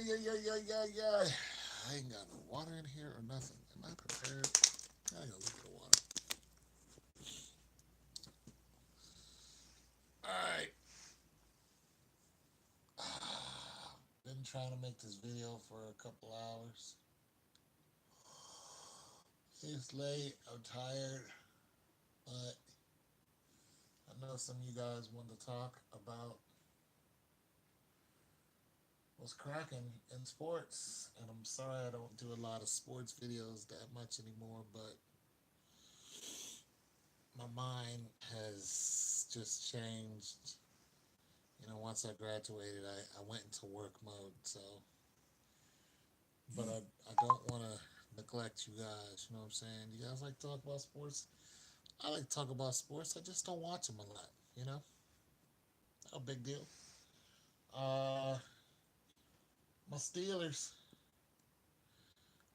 yeah. I ain't got no water in here or nothing. Am I prepared? I gotta look at the water. Alright. Been trying to make this video for a couple hours. It's late. I'm tired. But I know some of you guys want to talk about what's cracking in sports. And I'm sorry I don't do a lot of sports videos that much anymore, but my mind has just changed. Once I graduated, I went into work mode. So, but I don't want to neglect you guys. You know what I'm saying? You guys like to talk about sports? I like to talk about sports. I just don't watch them a lot. You know, no big deal. Uh, my Steelers,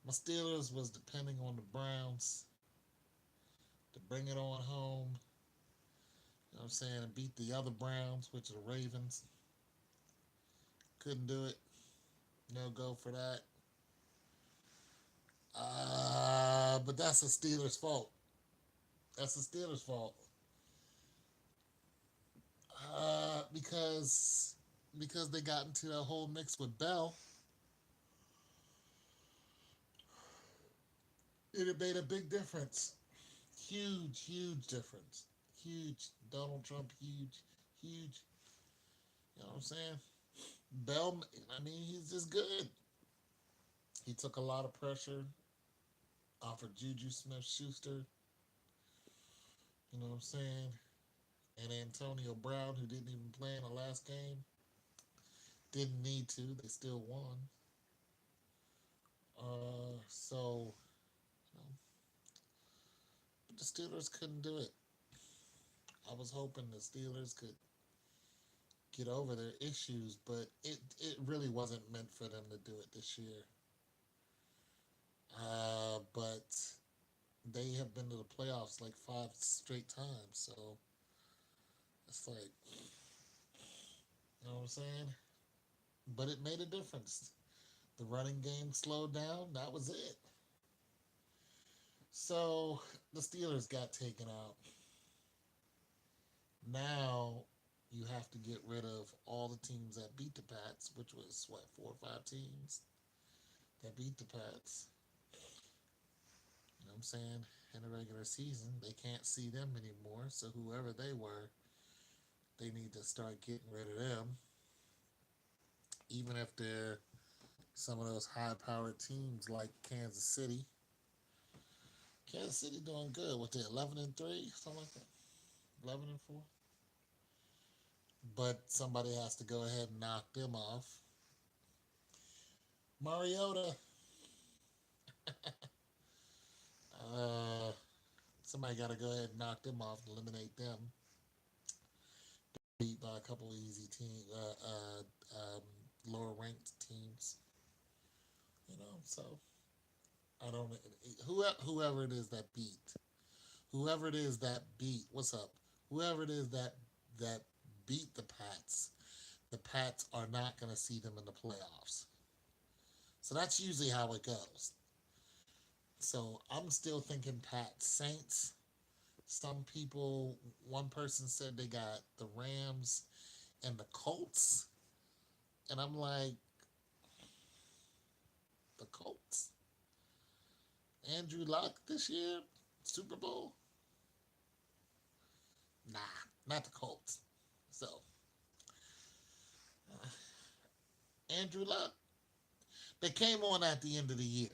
my Steelers was depending on the Browns to bring it on home. You know what I'm saying? And beat the other Browns, which are the Ravens. Couldn't do it. No go for that. But that's the Steelers' fault. That's the Steelers' fault. Because they got into that whole mix with Bell, it made a big difference. Huge difference. Huge. Donald Trump, huge. You know what I'm saying? Bell, I mean, he's just good. He took a lot of pressure off of Juju Smith Schuster. You know what I'm saying? And Antonio Brown, who didn't even play in the last game, didn't need to. They still won. So, you know, but the Steelers couldn't do it. I was hoping the Steelers could get over their issues, but it really wasn't meant for them to do it this year. But they have been to the playoffs like 5 straight times, so it's like, you know what I'm saying? But it made a difference. The running game slowed down. That was it. So the Steelers got taken out. Now you have to get rid of all the teams that beat the Pats, which was what, 4 or 5 teams that beat the Pats. You know what I'm saying? In the regular season, they can't see them anymore. So whoever they were, they need to start getting rid of them. Even if they're some of those high-powered teams like Kansas City. Kansas City doing good. What, they 11-3, something like that. 11-4. But somebody has to go ahead and knock them off. Mariota. Uh, Somebody got to go ahead and knock them off, eliminate them. Beat by a couple of easy team, lower ranked teams. So I don't. Whoever it is that beat, whoever it is that beat. What's up? Whoever it is that beat the Pats are not going to see them in the playoffs. So that's usually how it goes. So I'm still thinking Pats Saints. Some people, one person said they got the Rams and the Colts. And I'm like, the Colts? Andrew Luck this year? Super Bowl? Nah, not the Colts. So, Andrew Luck, they came on at the end of the year.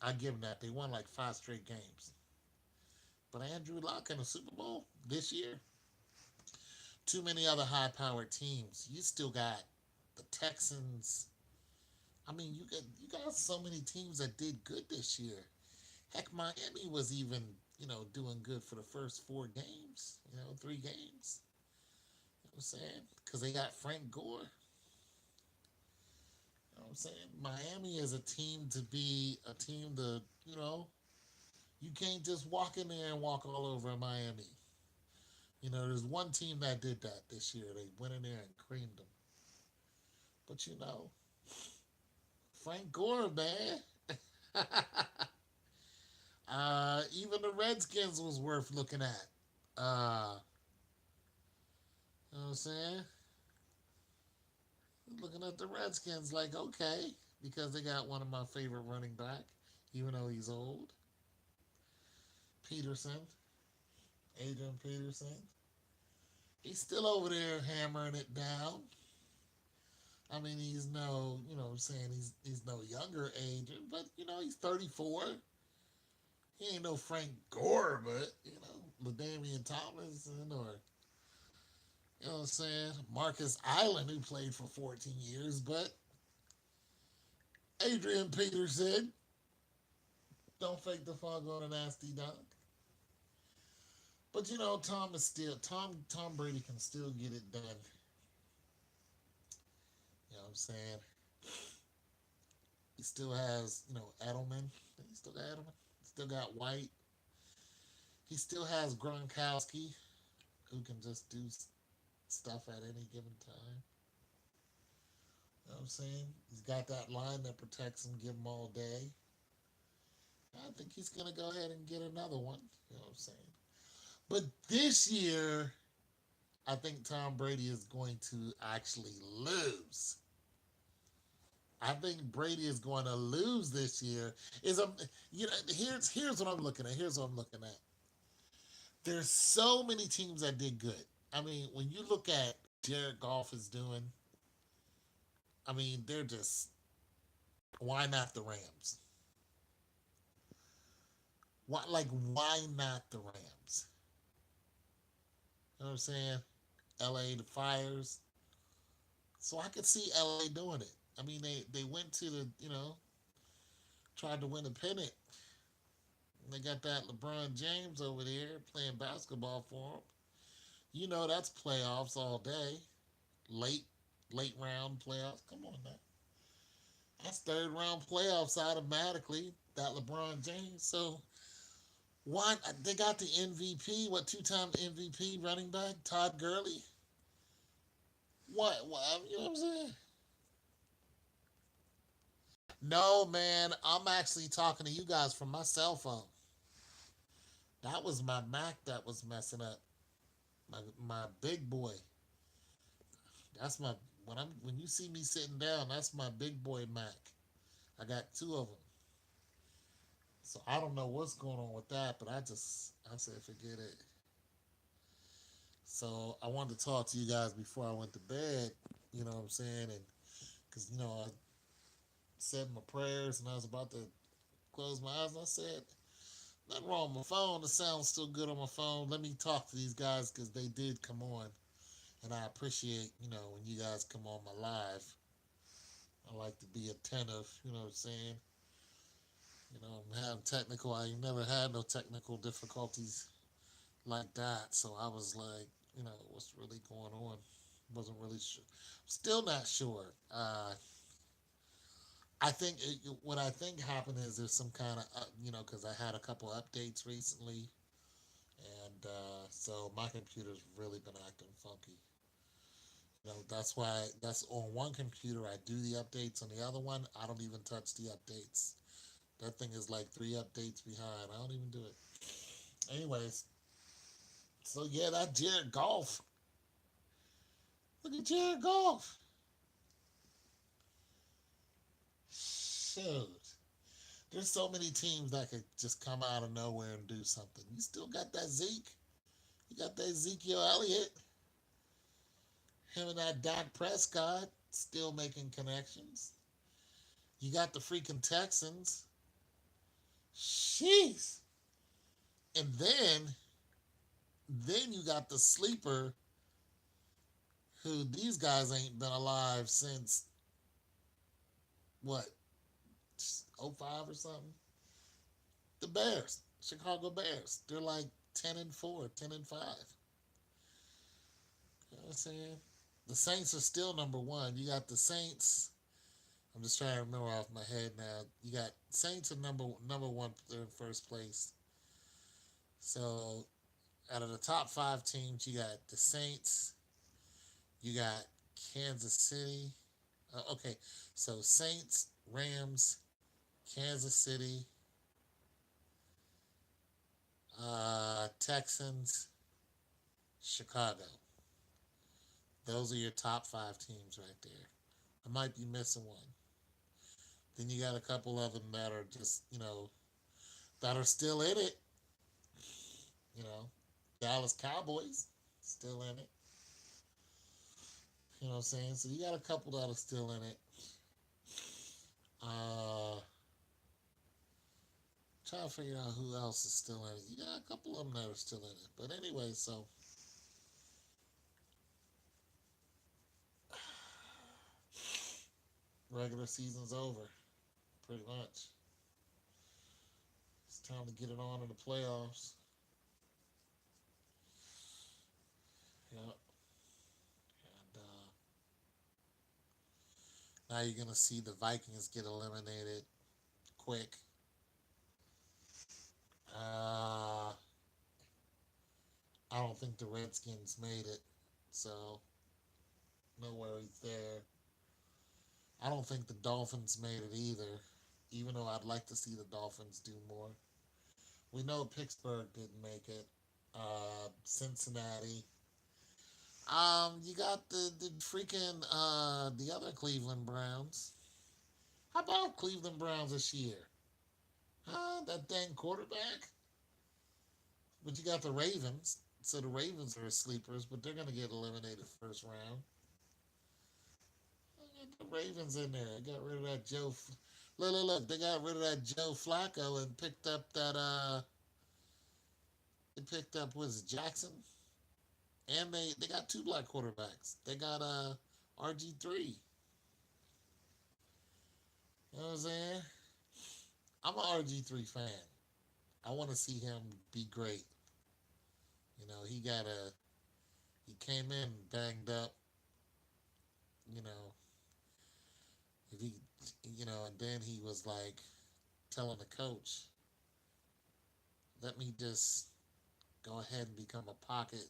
I give them that. They won like 5 straight games. But Andrew Luck in the Super Bowl this year? Too many other high powered teams. You still got the Texans. I mean, you got so many teams that did good this year. Heck, Miami was even, doing good for the first 4 games, 3 games. You know what I'm saying? Because they got Frank Gore. You know what I'm saying? Miami is a team to be a team to, you can't just walk in there and walk all over Miami. There's one team that did that this year. They went in there and creamed them. But, Frank Gore, man. Even the Redskins was worth looking at. You know what I'm saying? Looking at the Redskins, like, okay, because they got one of my favorite running back, even though he's old, Peterson, Adrian Peterson. He's still over there hammering it down. I mean, he's no, you know, what I'm saying he's no younger age, but you know, he's 34. He ain't no Frank Gore, but you know, LaDainian Tomlinson or you know what I'm saying, Marcus Island, who played for 14 years, but Adrian Peterson, don't fake the funk on a nasty dunk. But you know, Tom Brady can still get it done. You know what I'm saying? He still has, you know, Edelman. He still got Edelman. Still got White. He still has Gronkowski, who can just do stuff at any given time. You know what I'm saying? He's got that line that protects him, give him all day. I think he's going to go ahead and get another one. You know what I'm saying? But this year, I think Tom Brady is going to actually lose. I think Brady is going to lose this year. Is a you know here's what I'm looking at. Here's what I'm looking at. There's so many teams that did good. I mean, when you look at Jared Goff is doing, I mean, they're just why not the Rams? Why not the Rams? You know what I'm saying? LA the Fires. So I could see LA doing it. I mean, they went to the tried to win a pennant. They got that LeBron James over there playing basketball for them. You know that's playoffs all day. Late late round playoffs. Come on now. That's third round playoffs automatically. That LeBron James. So why they got the MVP? What two-time MVP running back Todd Gurley? What? You know what I'm saying? No, man. I'm actually talking to you guys from my cell phone. That was my Mac that was messing up. My big boy. That's my when you see me sitting down, that's my big boy Mac. I got two of them. So I don't know what's going on with that, but I said forget it. So I wanted to talk to you guys before I went to bed. You know what I'm saying? And because I said my prayers and I was about to close my eyes, and I said nothing wrong with my phone. The sound's still good on my phone. Let me talk to these guys because they did come on, and I appreciate when you guys come on my live. I like to be attentive. You know what I'm saying? I'm having technical. I ain't never had no technical difficulties like that. So I was like, what's really going on? Wasn't really sure. Still not sure. I think what I think happened is there's some kind of, because I had a couple updates recently, and so my computer's really been acting funky. That's on one computer I do the updates, on the other one I don't even touch the updates. That thing is like 3 updates behind. I don't even do it. Anyways, so yeah, that Jared Goff. Look at Jared Goff. Shoot. There's so many teams that could just come out of nowhere and do something. You still got that Zeke. You got that Ezekiel Elliott. Him and that Dak Prescott still making connections. You got the freaking Texans. Jeez. And then you got the sleeper who these guys ain't been alive since what, '05 or something? The Bears, Chicago Bears. They're like 10-4, 10-5. You know what I'm saying? The Saints are still number one. You got the Saints. I'm just trying to remember off my head now. You got Saints are number one. They're in first place. So out of the top five teams, you got the Saints. You got Kansas City. Okay, so Saints, Rams, Kansas City, Texans, Chicago. Those are your top five teams right there. I might be missing one. Then you got a couple of them that are just, that are still in it. You know, Dallas Cowboys still in it. You know what I'm saying? So you got a couple that are still in it. Trying to figure out who else is still in it. You got a couple of them that are still in it. But anyway, so regular season's over, pretty much. It's time to get it on in the playoffs. Yep. And now you're gonna see the Vikings get eliminated quick. Uh, I don't think the Redskins made it, so no worries there. I don't think the Dolphins made it either, even though I'd like to see the Dolphins do more. We know Pittsburgh didn't make it. Cincinnati. You got the freaking the other Cleveland Browns. How about Cleveland Browns this year? Huh? That dang quarterback. But you got the Ravens. So the Ravens are sleepers, but they're gonna get eliminated first round. The Ravens in there. They got rid of that Look. They got rid of that Joe Flacco and picked up that. They picked up was it Jackson, and they got two black quarterbacks. They got RG3. You know what I'm saying? I'm an RG3 fan. I want to see him be great. He came in banged up. You know, if he, and then he was like telling the coach, "Let me just go ahead and become a pocket,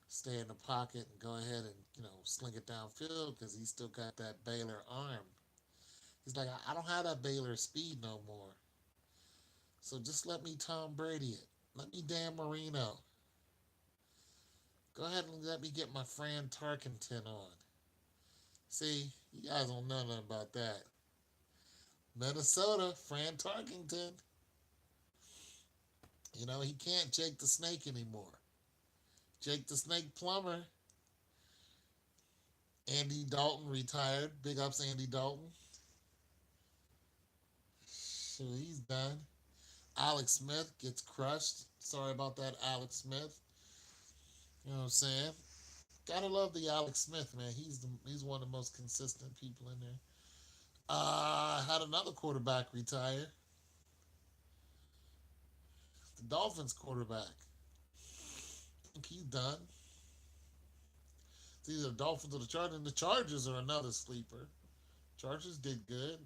stay in the pocket, and go ahead and sling it downfield because he still got that Baylor arm." He's like, "I don't have that Baylor speed no more. So just let me Tom Brady it. Let me Dan Marino. Go ahead and let me get my Fran Tarkenton on." See, you guys don't know nothing about that. Minnesota, Fran Tarkenton. He can't Jake the Snake anymore. Jake the Snake Plumber. Andy Dalton retired. Big ups, Andy Dalton. So he's done. Alex Smith gets crushed. Sorry about that, Alex Smith. You know what I'm saying? Gotta love the Alex Smith, man. He's one of the most consistent people in there. Had another quarterback retire. The Dolphins quarterback. I think he's done. It's either the Dolphins or the Chargers. And the Chargers are another sleeper. Chargers did good.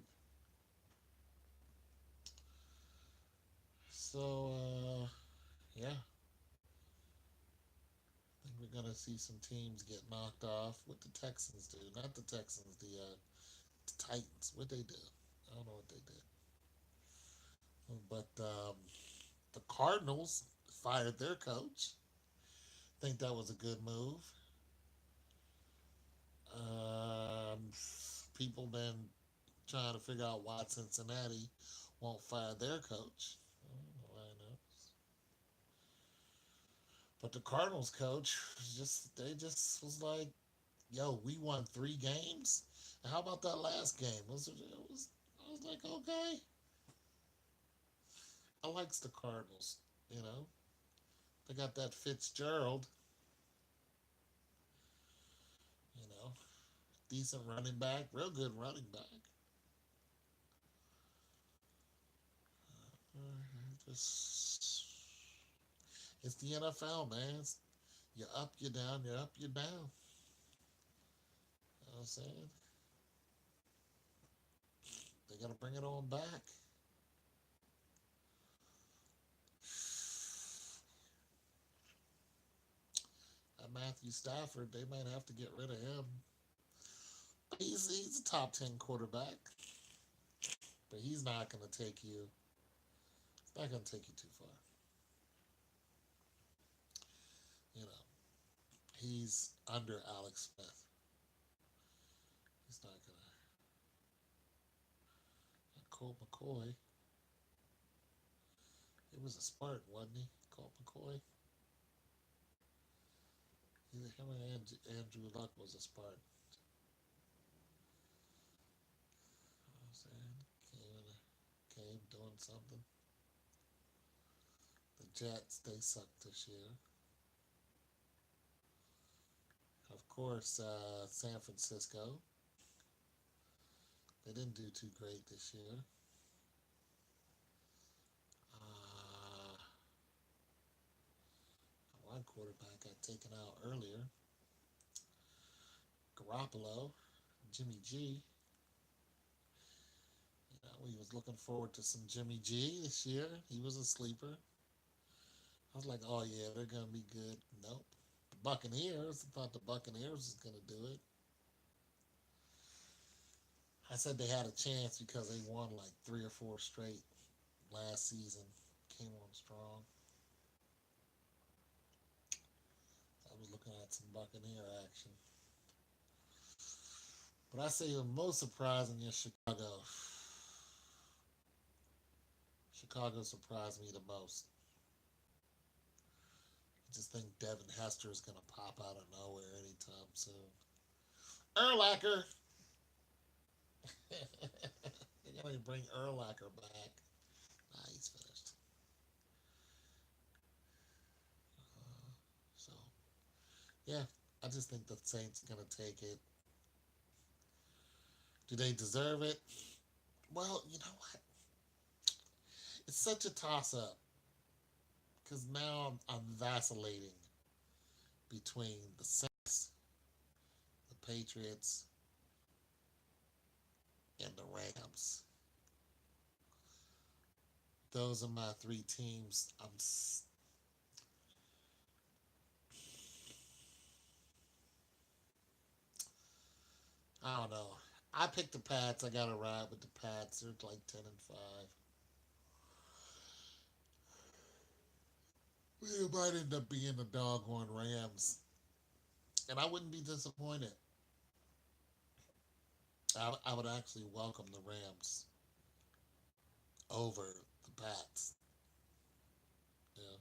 So, yeah. I think we're going to see some teams get knocked off. What the Texans do. Not the Texans, the Titans. What they do. I don't know what they did. But the Cardinals fired their coach. I think that was a good move. Um, People been trying to figure out why Cincinnati won't fire their coach. I know. But the Cardinals coach just was like, "Yo, we won 3 games. And how about that last game? I was like, okay. I likes the Cardinals. You know, they got that Fitzgerald. You know, decent running back, real good running back. Just it's the NFL, man. You're up, you're down, you're up, you're down. You know what I'm saying? They got to bring it on back. Matthew Stafford, they might have to get rid of him. He's a top 10 quarterback, but he's not going to take you. It's not going to take you too far. You know, he's under Alex Smith. He's not going to. Colt McCoy. He was a Spartan, wasn't he? Colt McCoy. Either him or Andrew Luck was a Spartan. I was saying, came doing something. The Jets, they sucked this year. Of course, San Francisco. They didn't do too great this year. One quarterback got taken out earlier. Garoppolo, Jimmy G. You know, we was looking forward to some Jimmy G this year. He was a sleeper. I was like, oh yeah, they're gonna be good. Nope. The Buccaneers. I thought the Buccaneers was gonna do it. I said they had a chance because they won like 3 or 4 straight last season. Came on strong. I was looking at some Buccaneer action. But I say the most surprising is Chicago. Chicago surprised me the most. I just think Devin Hester is going to pop out of nowhere anytime soon. Urlacher! They're going to bring Urlacher back. Nah, he's finished. So, yeah, I just think the Saints are going to take it. Do they deserve it? Well, you know what? It's such a toss-up. Because now I'm vacillating between the Saints, the Patriots, and the Rams. Those are my 3 teams. I don't know. I picked the Pats. I got to ride with the Pats. They're like 10-5. It might end up being the doggone Rams, and I wouldn't be disappointed. I would actually welcome the Rams over the Pats. Yeah,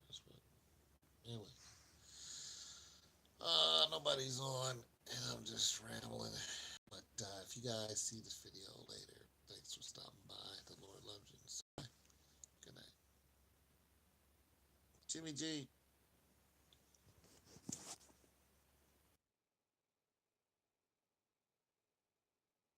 that's what. Anyway, nobody's on, and I'm just rambling. But if you guys see this video later, thanks for stopping by. The Lord loves you. Good night. Jimmy G.